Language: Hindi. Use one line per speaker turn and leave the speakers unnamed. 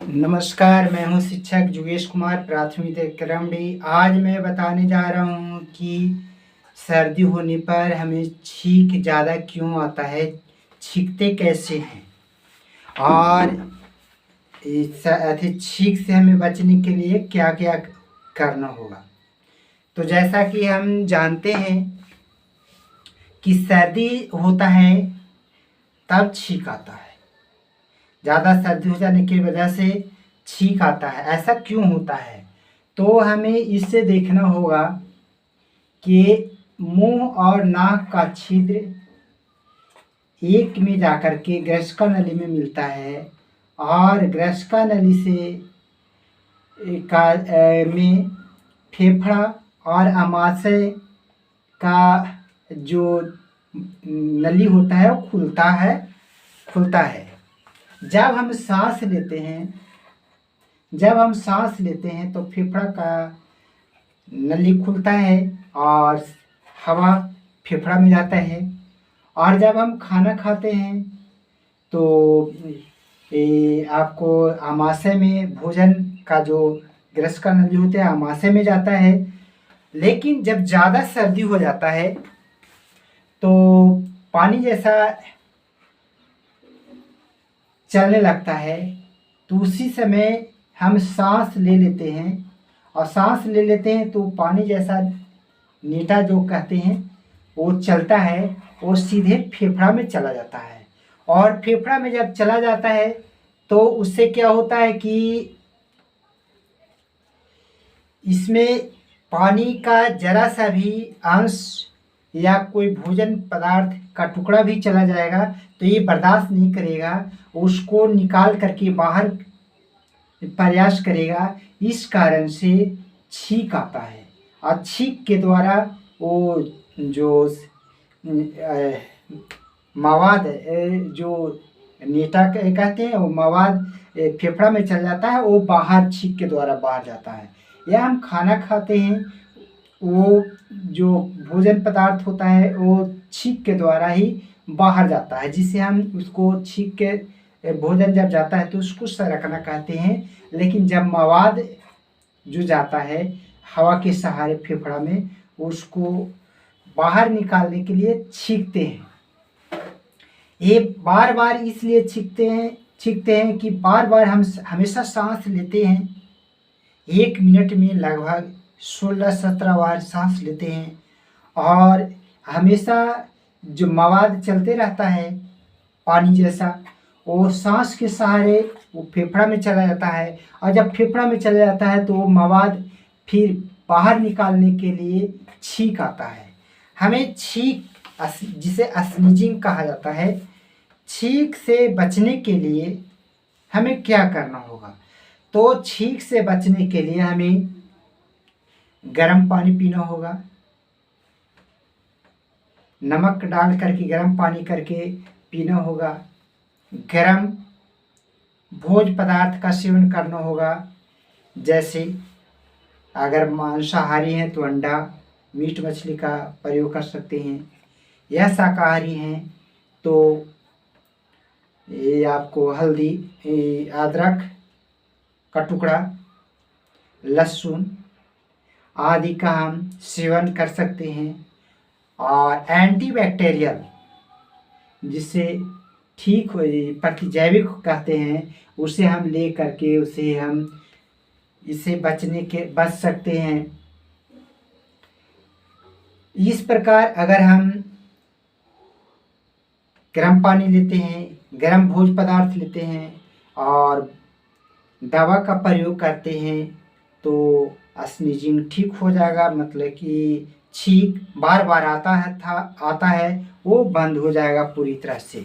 नमस्कार, मैं हूँ शिक्षक जुगेश कुमार, प्राथमिक क्रमडी। आज मैं बताने जा रहा हूँ कि सर्दी होने पर हमें छींक ज़्यादा क्यों आता है, छींकते कैसे हैं और छींक से हमें बचने के लिए क्या क्या करना होगा। तो जैसा कि हम जानते हैं कि सर्दी होता है तब छींक आता है, ज़्यादा सर्दी हो जाने की वजह से छींक आता है। ऐसा क्यों होता है? तो हमें इससे देखना होगा कि मुंह और नाक का छिद्र एक में जाकर के ग्रसिका नली में मिलता है और ग्रसिका नली से में फेफड़ा और आमाशय का जो नली होता है वो खुलता है। जब हम सांस लेते हैं तो फेफड़ा का नली खुलता है और हवा फेफड़ा में जाता है। और जब हम खाना खाते हैं तो आपको आमाशय में भोजन का जो ग्रसिका नली होता है आमाशय में जाता है। लेकिन जब ज़्यादा सर्दी हो जाता है तो पानी जैसा चलने लगता है, तो उसी समय हम सांस ले लेते हैं और सांस ले लेते हैं तो पानी जैसा नीटा जो कहते हैं वो चलता है, वो सीधे फेफड़ा में चला जाता है। और फेफड़ा में जब चला जाता है तो उससे क्या होता है कि इसमें पानी का जरा सा भी अंश या कोई भोजन पदार्थ का टुकड़ा भी चला जाएगा तो ये बर्दाश्त नहीं करेगा, उसको निकाल करके बाहर प्रयास करेगा। इस कारण से छींक आता है और छींक के द्वारा वो जो मवाद जो नीटा कहते हैं वो मवाद फेफड़ा में चल जाता है, वो बाहर छींक के द्वारा बाहर जाता है। या हम खाना खाते हैं, वो जो भोजन पदार्थ होता है वो छींक के द्वारा ही बाहर जाता है, जिसे हम उसको छींक के भोजन जब जाता है तो उसको सरकना कहते हैं। लेकिन जब मवाद जो जाता है हवा के सहारे फेफड़ा में, उसको बाहर निकालने के लिए छींकते हैं। ये बार बार इसलिए छींकते हैं कि बार बार हम हमेशा सांस लेते हैं, 1 मिनट में लगभग 16-17 बार सांस लेते हैं और हमेशा जो मवाद चलते रहता है पानी जैसा, वो सांस के सहारे वो फेफड़ा में चला जाता है और जब फेफड़ा में चला जाता है तो वो मवाद फिर बाहर निकालने के लिए छींक आता है। हमें छींक जिसे स्नीजिंग कहा जाता है, छींक से बचने के लिए हमें क्या करना होगा? तो छींक से बचने के लिए हमें गर्म पानी पीना होगा, नमक डाल करके गर्म पानी करके पीना होगा, गर्म भोज पदार्थ का सेवन करना होगा। जैसे अगर मांसाहारी हैं तो अंडा, मीट मछली का प्रयोग कर सकते हैं, या शाकाहारी हैं तो ये आपको हल्दी, अदरक का टुकड़ा, लहसुन आदि का हम सेवन कर सकते हैं। और एंटीबैक्टीरियल जिसे ठीक हो प्रतिजैविक कहते हैं, उसे हम ले करके उसे हम इससे बच सकते हैं। इस प्रकार अगर हम गर्म पानी लेते हैं, गर्म भोज पदार्थ लेते हैं और दवा का प्रयोग करते हैं तो स्नीजिंग ठीक हो जाएगा। मतलब कि छींक बार बार आता है वो बंद हो जाएगा पूरी तरह से।